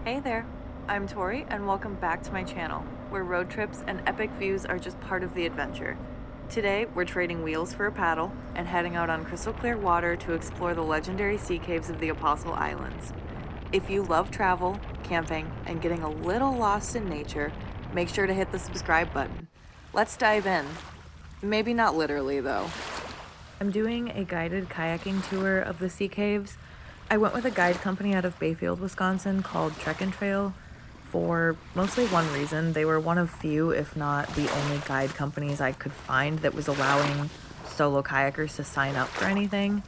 Hey there, I'm Tori and welcome back to my channel, where road trips and epic views are just part of the adventure. Today, we're trading wheels for a paddle and heading out on crystal clear water to explore the legendary sea caves of the Apostle Islands. If you love travel, camping, and getting a little lost in nature, make sure to hit the subscribe button. Let's dive in. Maybe not literally though. I'm doing a guided kayaking tour of the sea caves. I went with a guide company out of Bayfield, Wisconsin called Trek and Trail for mostly one reason. They were one of few, if not the only guide companies I could find that was allowing solo kayakers to sign up for anything.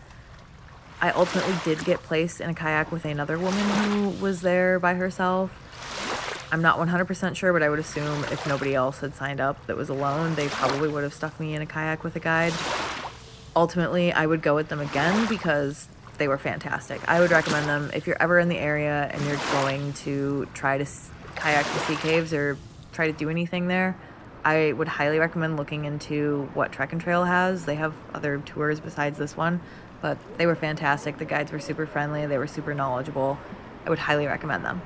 I ultimately did get placed in a kayak with another woman who was there by herself. I'm not 100% sure, but I would assume if nobody else had signed up that was alone, they probably would have stuck me in a kayak with a guide. Ultimately, I would go with them again because they were fantastic. I would recommend them if you're ever in the area and you're going to try to kayak the sea caves or try to do anything there. I would highly recommend looking into what Trek and Trail has. They have other tours besides this one, but they were fantastic. The guides were super friendly. They were super knowledgeable. I would highly recommend them.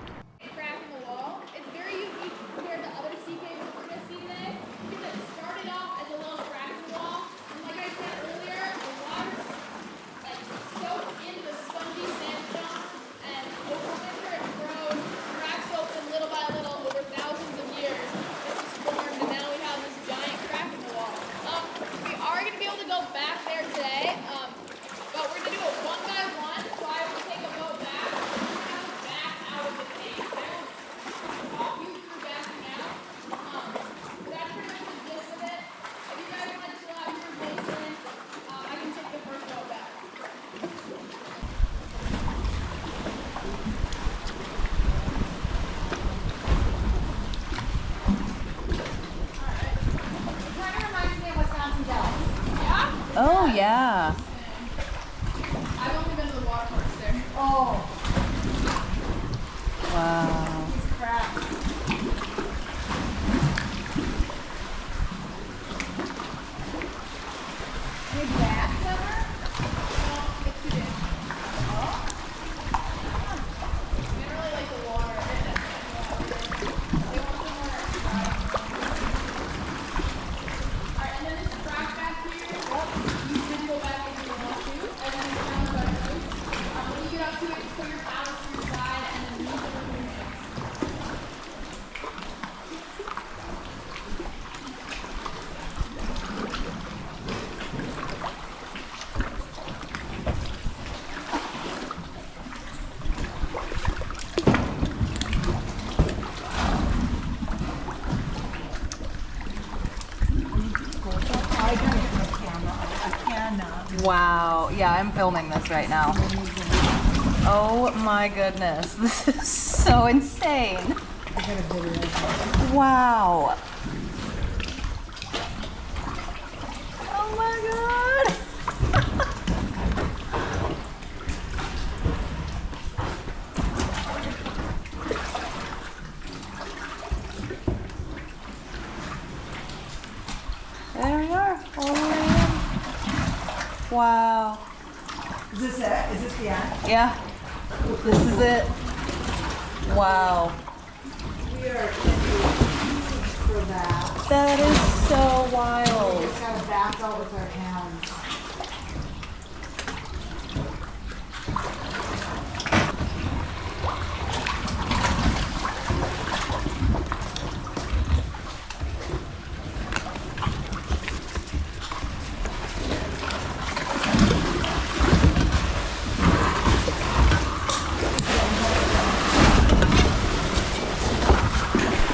Crack in the wall. It's very unique compared to other sea caves we're going to see today because it started off as a little crack in the wall, and like I said earlier, the water soaked into the spongy sandstone, and over winter it grows, cracks open little by little over thousands of years. This is formed, and now we have this giant crack in the wall. We are going to be able to go back there today, but we're going to do it one by one, so I will take a boat back. Out of the cave. I won't walk you through backing out. That's pretty much the gist of it. If you guys want to chill out here in Mason, I can take the first boat back. Alright. It kind of reminds me of Wisconsin Dells. Yeah? Oh, yeah. I've only been to the water parks there. Oh. Wow. These cracks. Big bats ever? No, it's too big. Oh. They don't really like the water. They want somewhere dry. Alright, and then this crack back here. You can go back if you want to, and then it's down by the roof. When you get up to it, just put your paddles to your side and then use it with your hands. I gotta get my camera out. I cannot. Wow. Yeah, I'm filming this right now. Oh my goodness. This is so insane. I got a video. Wow. Oh my god. There we are. All the way in. Wow. Is this it? Is this the end? Yeah. This is it. Wow. We are huge for that. That is so We wild. just gotta back out with our hands.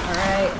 All right.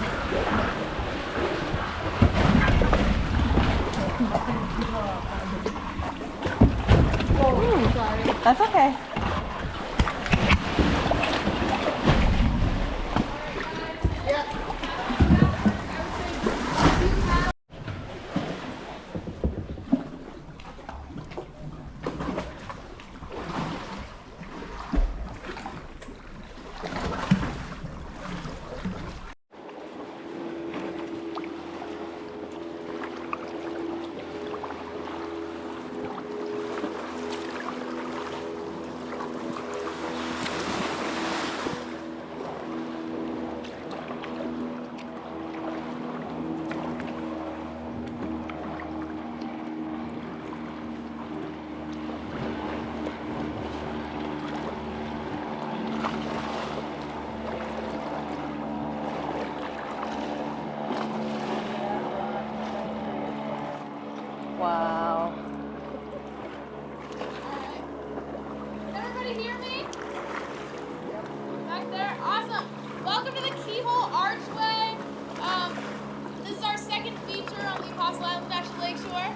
Fossil Island National Lakeshore.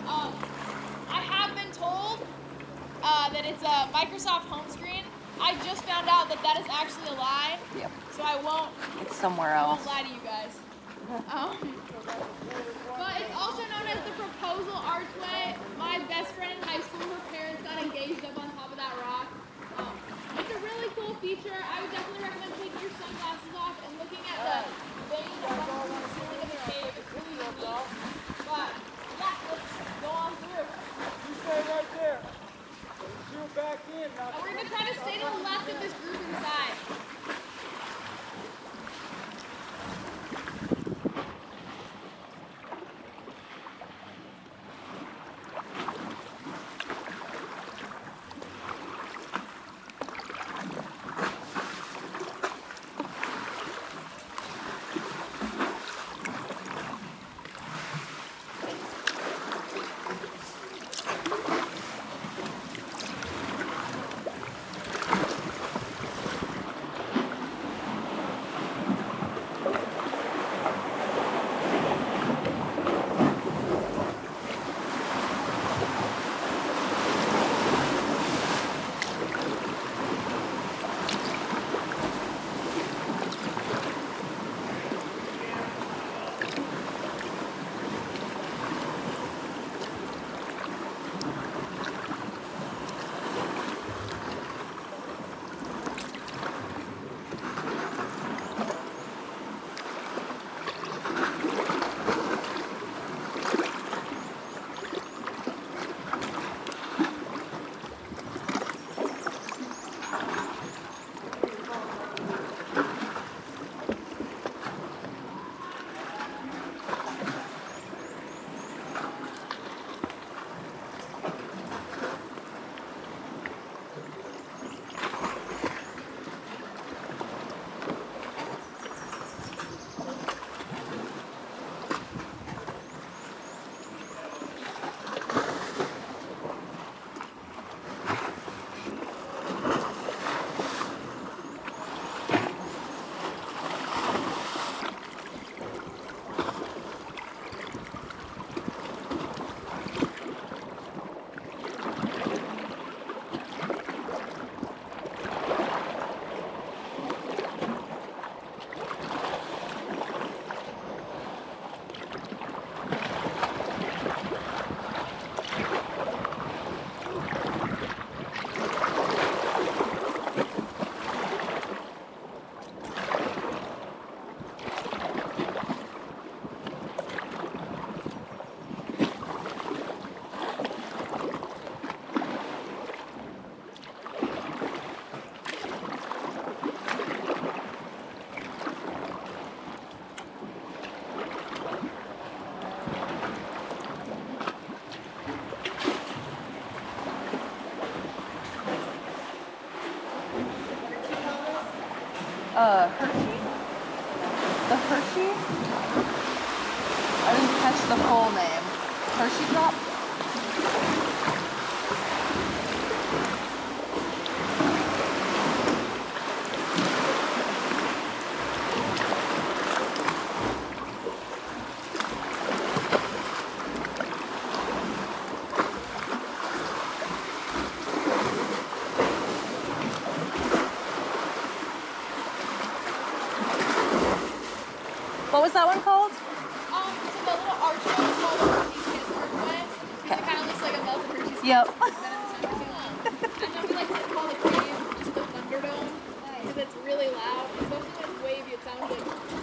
I have been told that it's a Microsoft home screen. I just found out that that is actually a lie. Yep. So I won't. It's somewhere I else. won't lie to you guys. But it's also known as the Proposal Archway. My best friend in high school, her parents got engaged up on top of that rock. It's a really cool feature. I would definitely recommend taking your sunglasses off and looking at the vein that runs through the ceiling of the cave. It's really unique. But yeah, let's go on through. You stay right there. Shoot back in. And we're gonna try to stay to the left of this group inside. Hershey? The Hershey? I didn't catch the full name. Hershey drop? What was that one called? So the little archway is called the Hershey's Kiss Archway. Because it kind of looks like a melted Hershey's Kiss. Yep. It's been in the center too long. And then we like to call the cave just the Thunderdome. Because it's really loud. Especially when it's wavy, it sounds like thunder.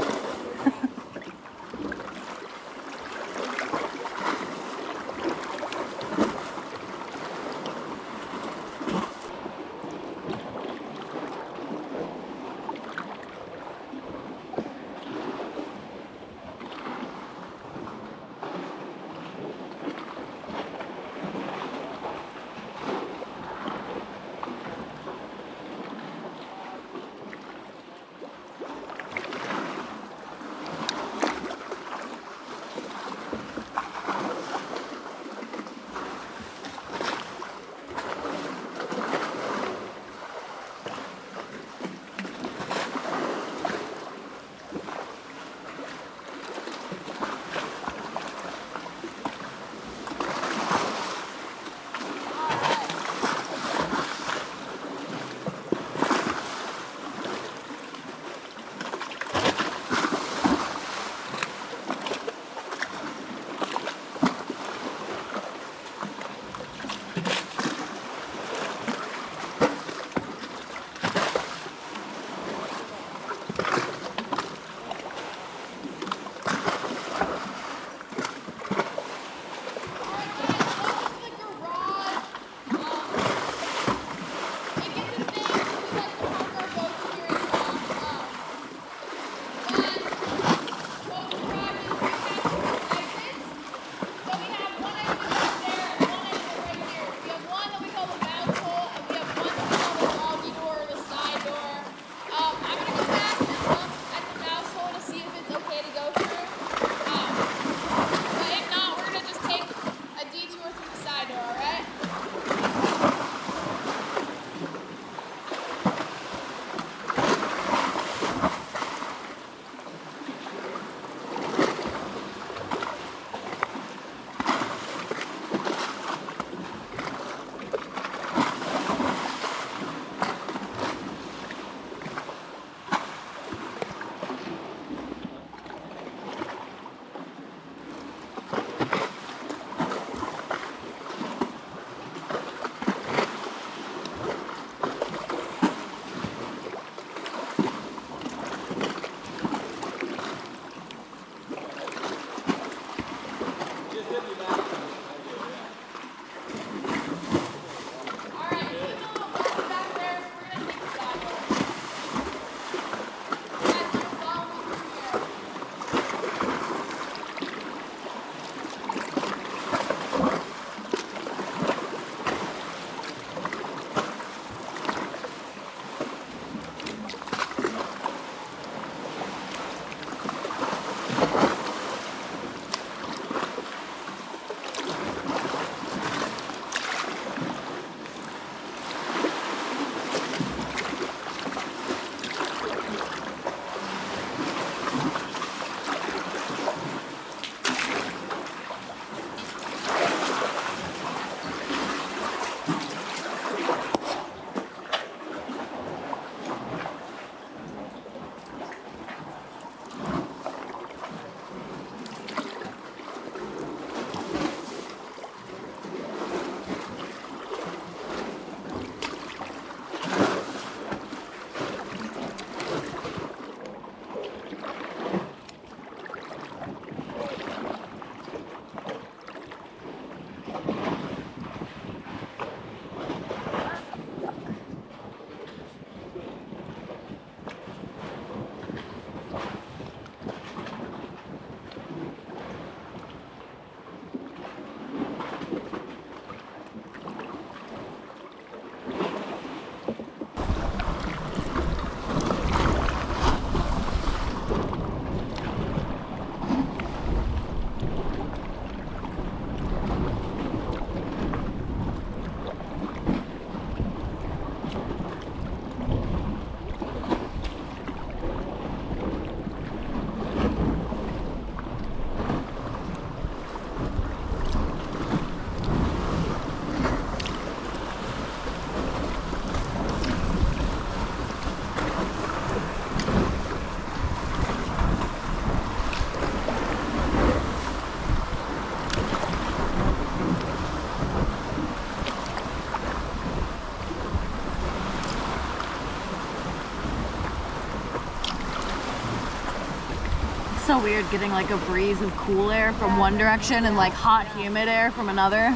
So weird getting like a breeze of cool air from one direction and like hot humid air from another.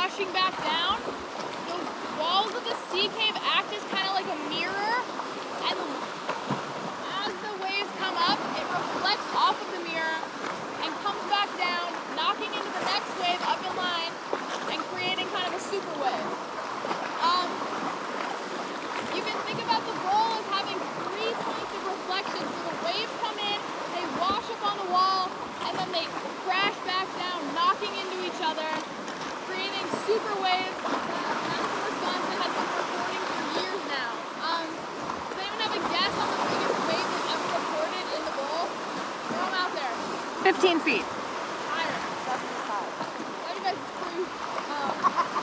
washing back down, those walls of the sea cave act as kind of like a mirror, and as the waves come up, it reflects off of the mirror and comes back down, knocking into the next wave up in line and creating kind of a super wave. You can think about the goal as having 3 points of reflection. So the waves come in, they wash up on the wall, and then they crash back down, knocking into each other, creating super waves that Wisconsin has been recording for years now. Does anyone have a guess on the biggest wave that's ever recorded in the bowl? Throw them out there. 15 feet. Higher. 75.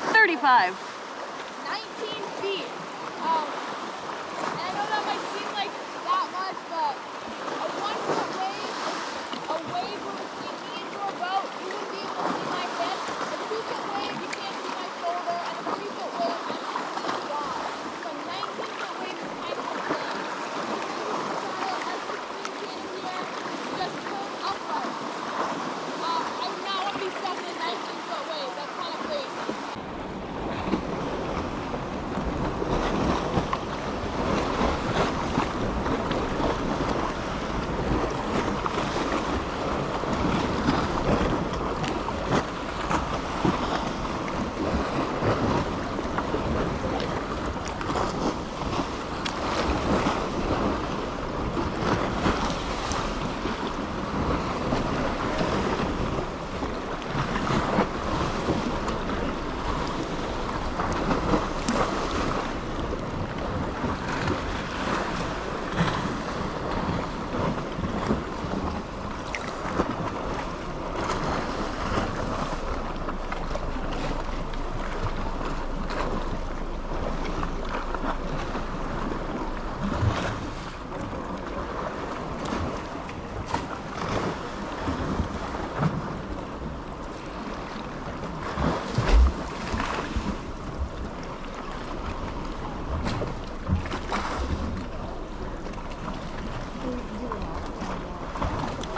35. 19 feet. And I know that might seem like that much, but a 1 foot wave is a wave where it's taking me into a boat. You wouldn't be able to see my head. A 2 foot wave, you can't see my shoulder. And a 3 foot wave, I'm completely gone. So a 19 foot wave is kind of insane. As you can see here, just pulled upright. I would not want to be stuck in a 19 foot wave. That's kind of crazy.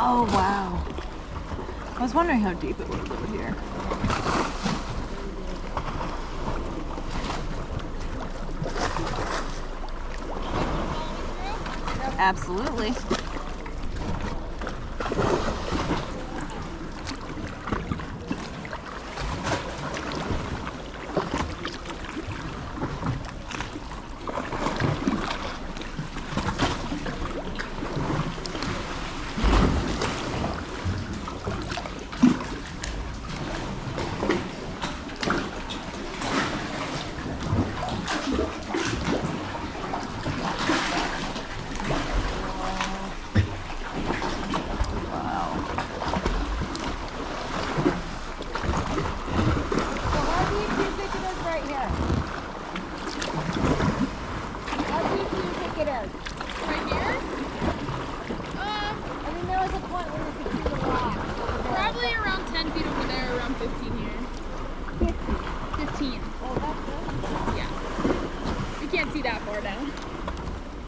Oh, wow. I was wondering how deep it was over here. Absolutely. Probably around 10 feet over there, around 15 here. 15. Oh, that's it. Yeah. You can't see that far down.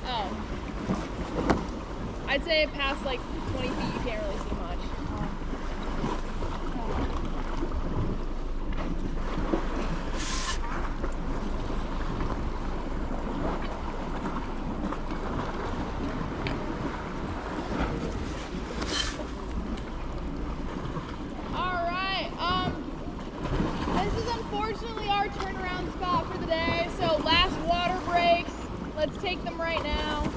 Oh. I'd say past like 20 feet, you can't really see much. Unfortunately, our turnaround spot for the day. So last water breaks. Let's take them right now.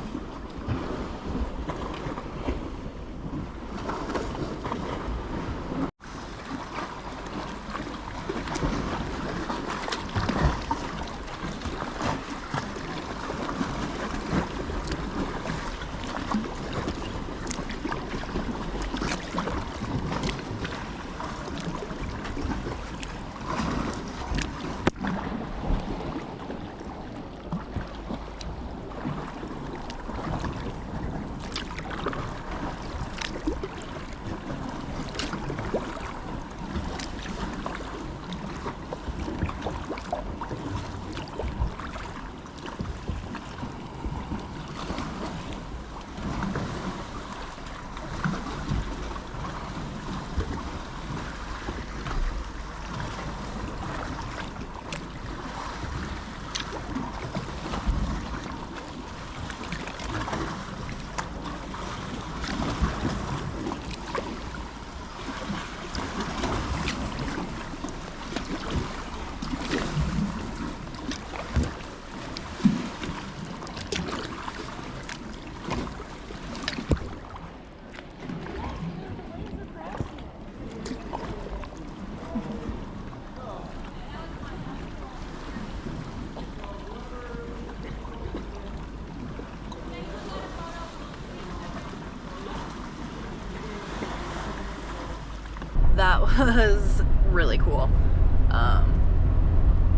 was really cool.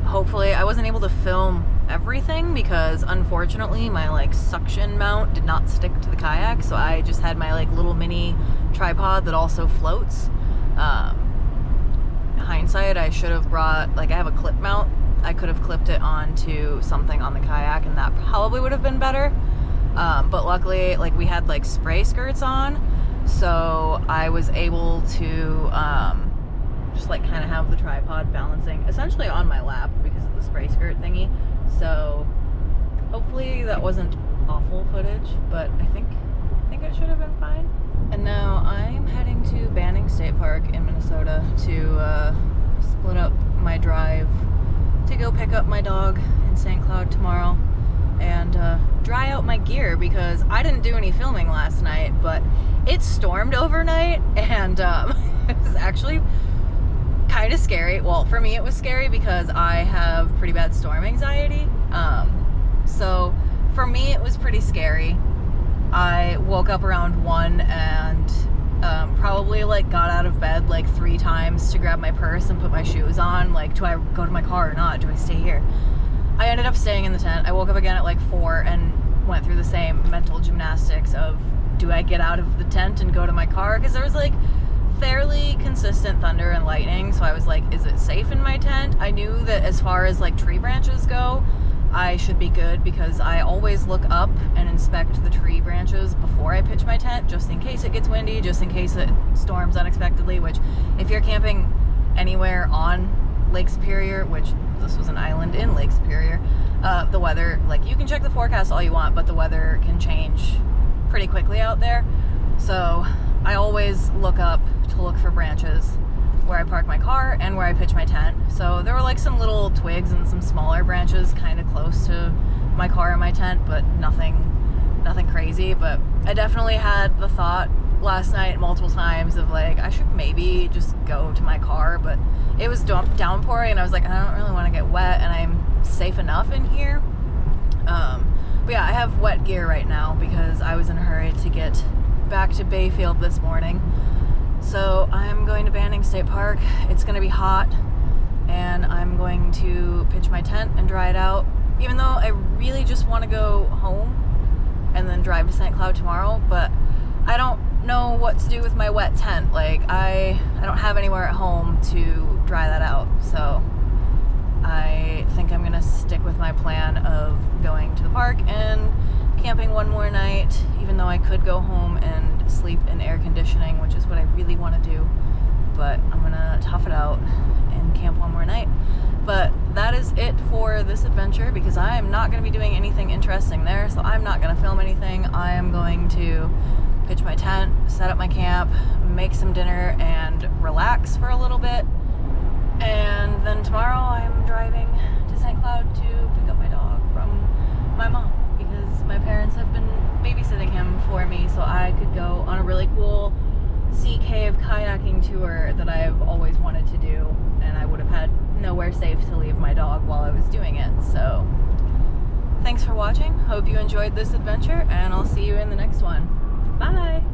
Hopefully, I wasn't able to film everything because unfortunately my like suction mount did not stick to the kayak, so I just had my like little mini tripod that also floats. Hindsight, I should have brought, like, I have a clip mount. I could have clipped it onto something on the kayak and that probably would have been better. But luckily, like, we had like spray skirts on, so I was able to just like kind of have the tripod balancing essentially on my lap because of the spray skirt thingy. So hopefully that wasn't awful footage, but I think it should have been fine. And now I'm heading to Banning State Park in Minnesota to split up my drive to go pick up my dog in St. Cloud tomorrow and dry out my gear because I didn't do any filming last night, but it stormed overnight and it was actually kind of scary. Well, for me it was scary because I have pretty bad storm anxiety. So for me it was pretty scary. I woke up around 1 and probably like got out of bed like 3 times to grab my purse and put my shoes on. Like, do I go to my car or not? Do I stay here? I ended up staying in the tent. I woke up again at like 4 and went through the same mental gymnastics of, do I get out of the tent and go to my car? Because there was like fairly consistent thunder and lightning, so I was like, is it safe in my tent? I knew that as far as like tree branches go, I should be good because I always look up and inspect the tree branches before I pitch my tent, just in case it gets windy, just in case it storms unexpectedly, which if you're camping anywhere on Lake Superior, which this was an island in Lake Superior, the weather, like, you can check the forecast all you want, but the weather can change pretty quickly out there. So I always look up to look for branches where I park my car and where I pitch my tent. So there were like some little twigs and some smaller branches kind of close to my car and my tent, but nothing crazy. But I definitely had the thought last night multiple times of like, I should maybe just go to my car, but it was downpouring and I was like, I don't really want to get wet and I'm safe enough in here. But yeah, I have wet gear right now because I was in a hurry to get back to Bayfield this morning. So I'm going to Banning State Park. It's going to be hot and I'm going to pitch my tent and dry it out, even though I really just want to go home and then drive to St. Cloud tomorrow. But I don't know what to do with my wet tent. Like, I don't have anywhere at home to dry that out, so I think I'm gonna stick with my plan of going to the park and camping one more night, even though I could go home and sleep in air conditioning, which is what I really want to do. But I'm gonna tough it out and camp one more night. But that is it for this adventure because I am not going to be doing anything interesting there, so I'm not going to film anything. I am going to pitch my tent, set up my camp, make some dinner, and relax for a little bit. And then tomorrow I'm driving to St. Cloud to pick up my dog from my mom because my parents have been babysitting him for me so I could go on a really cool sea cave kayaking tour that I've always wanted to do, and I would have had nowhere safe to leave my dog while I was doing it. So thanks for watching. Hope you enjoyed this adventure, and I'll see you in the next one. Bye!